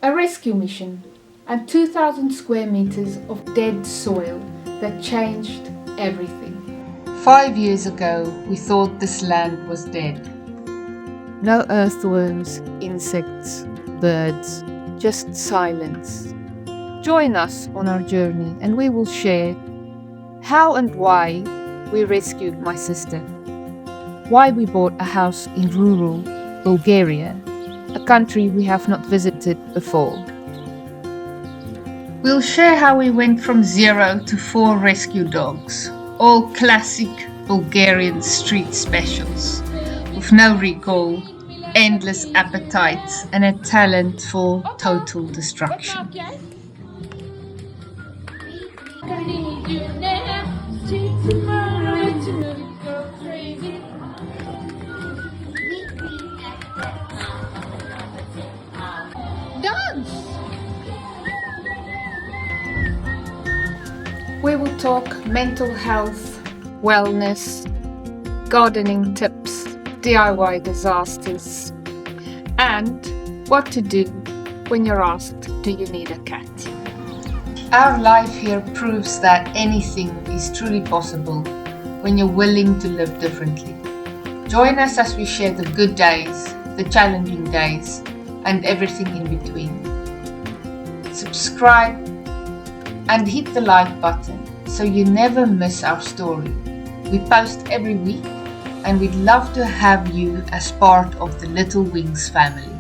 A rescue mission and 2,000 square meters of dead soil that changed everything. 5 years ago, we thought this land was dead. No earthworms, insects, birds, just silence. Join us on our journey and we will share how and why we rescued my sister, why we bought a house in rural Bulgaria, a country we have not visited before. We'll share how we went from 0 to 4 rescue dogs, all classic Bulgarian street specials, with no recall, endless appetites, and a talent for total destruction. We will talk mental health, wellness, gardening tips, DIY disasters, and what to do when you're asked, do you need a cat? Our life here proves that anything is truly possible when you're willing to live differently. Join us as we share the good days, the challenging days, and everything in between. Subscribe and hit the like button so you never miss our story. We post every week and we'd love to have you as part of the Little Wings family.